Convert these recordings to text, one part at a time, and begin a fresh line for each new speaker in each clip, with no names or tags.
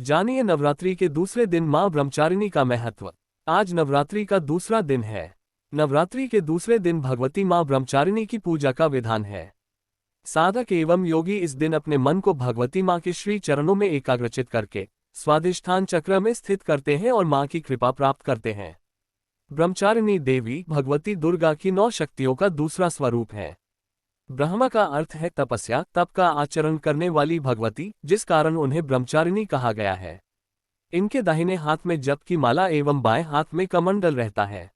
जानिए नवरात्रि के दूसरे दिन मां ब्रह्मचारिणी का महत्व। आज नवरात्रि का दूसरा दिन है। नवरात्रि के दूसरे दिन भगवती मां ब्रह्मचारिणी की पूजा का विधान है। साधक एवं योगी इस दिन अपने मन को भगवती मां के श्री चरणों में एकाग्रचित करके स्वाधिष्ठान चक्र में स्थित करते हैं और मां की कृपा प्राप्त करते हैं। ब्रह्मचारिणी देवी भगवती दुर्गा की 9 शक्तियों का दूसरा स्वरूप है। ब्रह्मा का अर्थ है तपस्या, तप का आचरण करने वाली भगवती, जिस कारण उन्हें ब्रह्मचारिणी कहा गया है। इनके दाहिने हाथ में जप की माला एवं बाएं हाथ में कमंडल रहता है।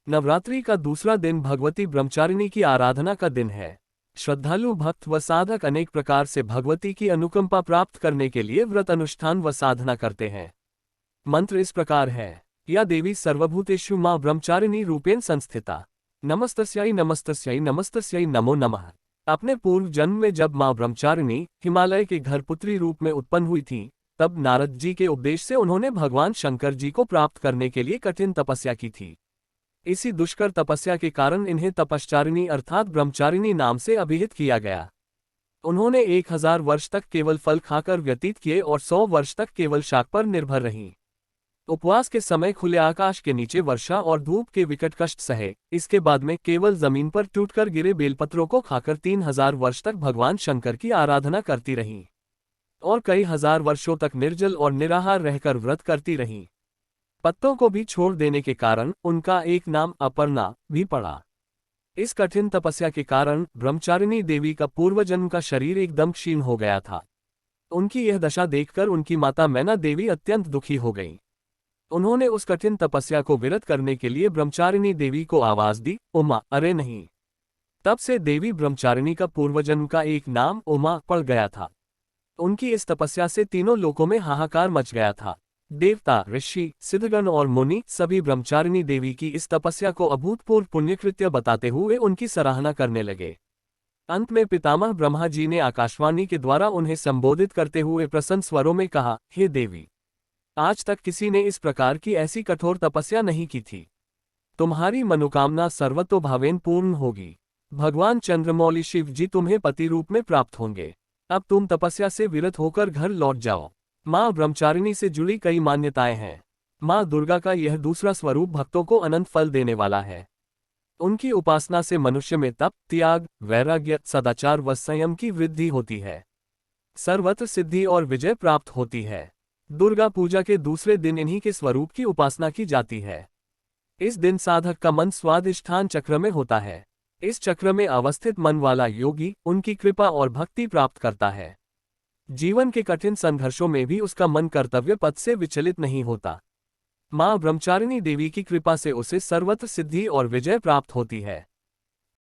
नवरात्रि का दूसरा दिन भगवती ब्रह्मचारिणी की आराधना का दिन है। श्रद्धालु भक्त व साधक अनेक प्रकार से भगवती की अनुकंपा प्राप्त करने के लिए व्रत अनुष्ठान व साधना करते हैं। मंत्र इस प्रकार है। या देवी सर्वभूतेषु मां ब्रह्मचारिणी रूपेण संस्थिता। नमस्तस्यै नमस्तस्यै नमस्तस्यै नमो नमः। अपने पूर्व जन्म में जब मां ब्रह्मचारिणी हिमालय के घर पुत्री रूप में उत्पन्न हुई थीं, तब नारद जी के उपदेश से उन्होंने भगवान शंकर जी को प्राप्त करने के लिए कठिन तपस्या की थी। इसी दुष्कर तपस्या के कारण इन्हें तपश्चारिणी अर्थात ब्रह्मचारिणी नाम से अभिहित किया गया। उन्होंने 1000 वर्ष तक केवल फल खाकर व्यतीत किए और 100 वर्ष तक केवल शाक पर निर्भर रहीं। उपवास के समय खुले आकाश के नीचे वर्षा और धूप के विकट कष्ट सहे। इसके बाद में केवल जमीन पर टूटकर गिरे बेलपत्रों को खाकर 3000 वर्ष तक भगवान शंकर की आराधना करती रहीं और कई हजार वर्षों तक निर्जल और निराहार रहकर व्रत करती रहीं। पत्तों को भी छोड़ देने के कारण उनका एक नाम अपर्णा भी पड़ा। इस कठिन तपस्या के कारण ब्रह्मचारिणी देवी का पूर्वजन्म का शरीर एकदम क्षीण हो गया था। उनकी यह दशा देखकर उनकी माता मैना देवी अत्यंत दुखी हो गई। उन्होंने उस कठिन तपस्या को विरत करने के लिए ब्रह्मचारिणी देवी को आवाज दी, उमा, अरे नहीं। तब से देवी ब्रह्मचारिणी का पूर्वजन्म का एक नाम उमा पड़ गया था। उनकी इस तपस्या से तीनों लोकों में हाहाकार मच गया था। देवता, ऋषि, सिद्धगण और मुनि सभी ब्रह्मचारिणी देवी की इस तपस्या को अभूतपूर्व पुण्यकृत्य बताते हुए उनकी सराहना करने लगे। अंत में पितामह ब्रह्मा जी ने आकाशवाणी के द्वारा उन्हें संबोधित करते हुए प्रसन्न स्वरों में कहा, हे देवी, आज तक किसी ने इस प्रकार की ऐसी कठोर तपस्या नहीं की थी। तुम्हारी मनोकामना सर्वतोभावेन पूर्ण होगी। भगवान चंद्रमौली शिव जी तुम्हें पति रूप में प्राप्त होंगे। अब तुम तपस्या से विरत होकर घर लौट जाओ। मां ब्रह्मचारिणी से जुड़ी कई मान्यताएं हैं। मां दुर्गा का यह दूसरा स्वरूप भक्तों को अनंत फल देने वाला है। उनकी उपासना से मनुष्य में तप, त्याग, वैराग्य, सदाचार व संयम की वृद्धि होती है। सर्वत्र सिद्धि और विजय प्राप्त होती है। दुर्गा पूजा के दूसरे दिन इन्हीं के स्वरूप की उपासना की जाती है। इस दिन साधक का मन स्वाधिष्ठान चक्र में होता है। इस चक्र में अवस्थित मन वाला योगी उनकी कृपा और भक्ति प्राप्त करता है। जीवन के कठिन संघर्षों में भी उसका मन कर्तव्य पथ से विचलित नहीं होता। मां ब्रह्मचारिणी देवी की कृपा से उसे सर्वत्र सिद्धि और विजय प्राप्त होती है।